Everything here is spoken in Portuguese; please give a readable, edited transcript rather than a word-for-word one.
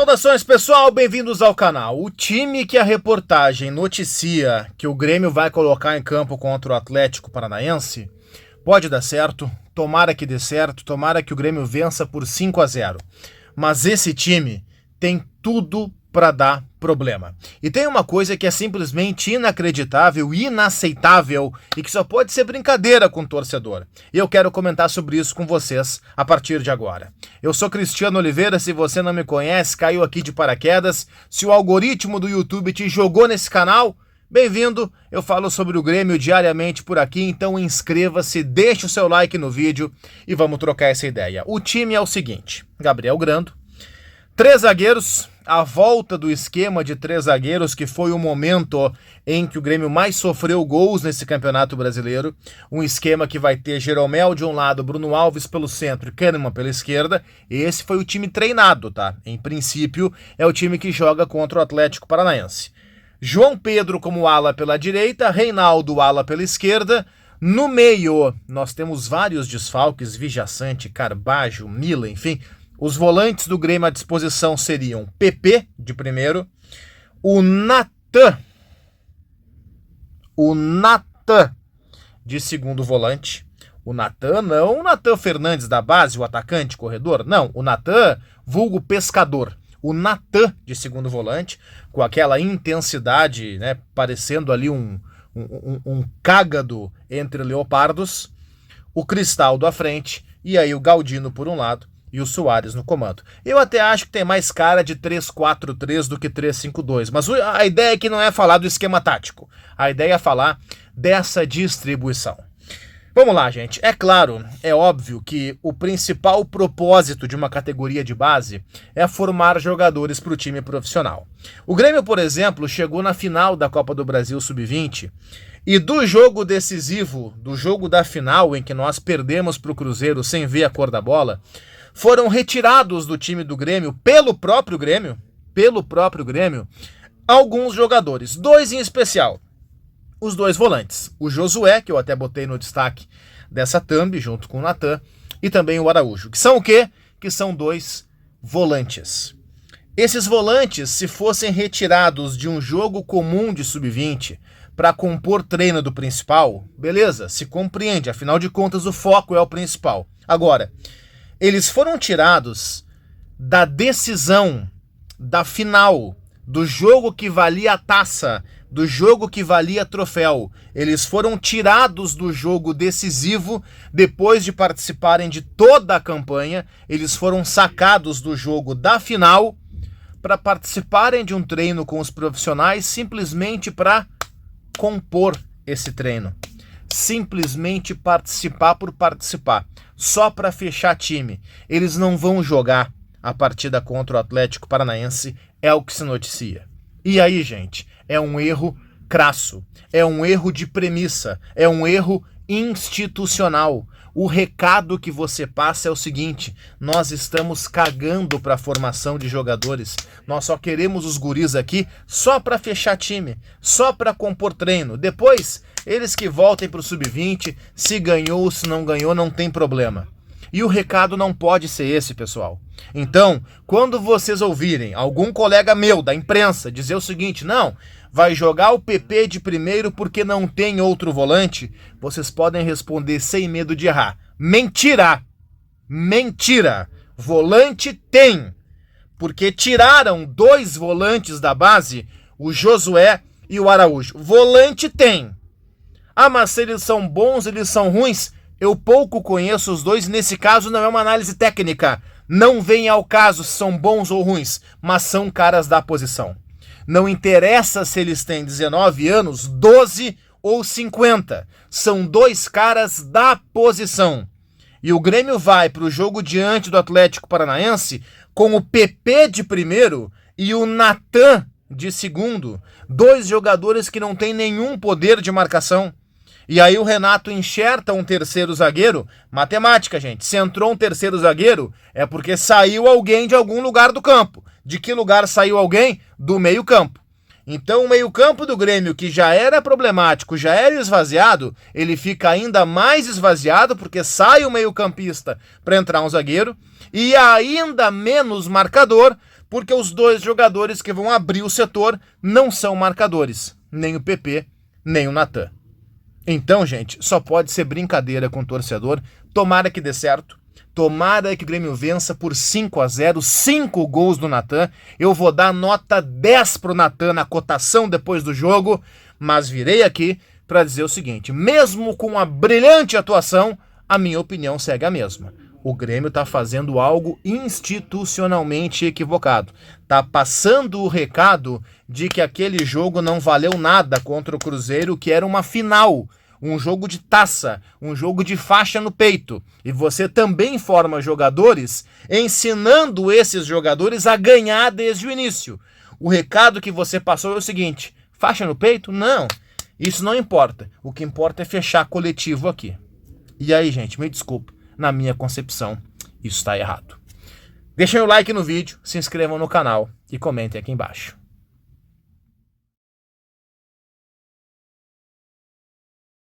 Saudações, pessoal, bem-vindos ao canal. O time que a reportagem noticia que o Grêmio vai colocar em campo contra o Atlético Paranaense pode dar certo, tomara que dê certo, tomara que o Grêmio vença por 5-0. Mas esse time tem tudo para dar problema. E tem uma coisa que é simplesmente inacreditável, inaceitável e que só pode ser brincadeira com o torcedor. E eu quero comentar sobre isso com vocês a partir de agora. Eu sou Cristiano Oliveira, se você não me conhece, caiu aqui de paraquedas. Se o algoritmo do YouTube te jogou nesse canal, bem-vindo. Eu falo sobre o Grêmio diariamente por aqui, então inscreva-se, deixe o seu like no vídeo e vamos trocar essa ideia. O time é o seguinte: Gabriel Grando, 3 zagueiros, a volta do esquema de 3 zagueiros, que foi o momento em que o Grêmio mais sofreu gols nesse Campeonato Brasileiro. Um esquema que vai ter Jeromel de um lado, Bruno Alves pelo centro e Kahneman pela esquerda. Esse foi o time treinado, tá? Em princípio, é o time que joga contra o Atlético Paranaense. João Pedro como ala pela direita, Reinaldo ala pela esquerda. No meio, nós temos vários desfalques, Vijaçante, Carbajo, Mila, enfim. Os volantes do Grêmio à disposição seriam PP, de primeiro, o Natan, de segundo volante. O Natan, não o Natan Fernandes da base, o atacante, corredor, não, o Natan, vulgo pescador. O Natan de segundo volante, com aquela intensidade, né, parecendo ali um cágado entre leopardos. O Cristaldo à frente, e aí o Galdino por um lado e o Soares no comando. Eu até acho que tem mais cara de 3-4-3 do que 3-5-2, mas a ideia aqui não é falar do esquema tático, a ideia é falar dessa distribuição. Vamos lá, gente. É claro, é óbvio que o principal propósito de uma categoria de base é formar jogadores para o time profissional. O Grêmio, por exemplo, chegou na final da Copa do Brasil Sub-20 e do jogo decisivo, do jogo da final em que nós perdemos para o Cruzeiro sem ver a cor da bola, foram retirados do time do Grêmio, pelo próprio Grêmio, alguns jogadores, 2 em especial. Os 2 volantes, o Josué, que eu até botei no destaque dessa thumb, junto com o Natan, e também o Araújo, que são o quê? Que são 2 volantes. Esses volantes, se fossem retirados de um jogo comum de Sub-20 para compor treino do principal, beleza, se compreende, afinal de contas o foco é o principal. Agora, eles foram tirados da decisão, da final, do jogo que valia a taça, do jogo que valia troféu. Eles foram tirados do jogo decisivo depois de participarem de toda a campanha. Eles foram sacados do jogo da final para participarem de um treino com os profissionais simplesmente para compor esse treino. Simplesmente participar por participar, só para fechar time. Eles não vão jogar a partida contra o Atlético Paranaense, é o que se noticia. E aí, gente, é um erro crasso, é um erro de premissa, é um erro institucional. O recado que você passa é o seguinte: nós estamos cagando para a formação de jogadores, nós só queremos os guris aqui só para fechar time, só para compor treino. Depois, eles que voltem para o Sub-20, se ganhou ou se não ganhou, não tem problema. E o recado não pode ser esse, pessoal. Então, quando vocês ouvirem algum colega meu da imprensa dizer o seguinte: não, vai jogar o PP de primeiro porque não tem outro volante, vocês podem responder sem medo de errar: mentira! Mentira! Volante tem! Porque tiraram 2 volantes da base, o Josué e o Araújo. Volante tem! Ah, mas se eles são bons, eles são ruins? Eu pouco conheço os 2, nesse caso não é uma análise técnica. Não vem ao caso se são bons ou ruins, mas são caras da posição. Não interessa se eles têm 19 anos, 12 ou 50. São 2 caras da posição. E o Grêmio vai para o jogo diante do Atlético Paranaense com o PP de primeiro e o Natan de segundo. 2 jogadores que não têm nenhum poder de marcação. E aí o Renato enxerta um terceiro zagueiro. Matemática, gente. Se entrou um terceiro zagueiro, é porque saiu alguém de algum lugar do campo. De que lugar saiu alguém? Do meio-campo. Então o meio-campo do Grêmio, que já era problemático, já era esvaziado, ele fica ainda mais esvaziado porque sai o meio-campista para entrar um zagueiro, e ainda menos marcador porque os dois jogadores que vão abrir o setor não são marcadores, nem o PP, nem o Natan. Então, gente, só pode ser brincadeira com o torcedor. Tomara que dê certo. Tomara que o Grêmio vença por 5-0, 5 gols do Natan. Eu vou dar nota 10 pro Natan na cotação depois do jogo, mas virei aqui para dizer o seguinte: mesmo com a brilhante atuação, a minha opinião segue a mesma. O Grêmio está fazendo algo institucionalmente equivocado. Está passando o recado de que aquele jogo não valeu nada contra o Cruzeiro, que era uma final, um jogo de taça, um jogo de faixa no peito. E você também forma jogadores, ensinando esses jogadores a ganhar desde o início. O recado que você passou é o seguinte: faixa no peito? Não, isso não importa. O que importa é fechar coletivo aqui. E aí, gente, me desculpa. Na minha concepção, isso está errado. Deixem o like no vídeo, se inscrevam no canal e comentem aqui embaixo.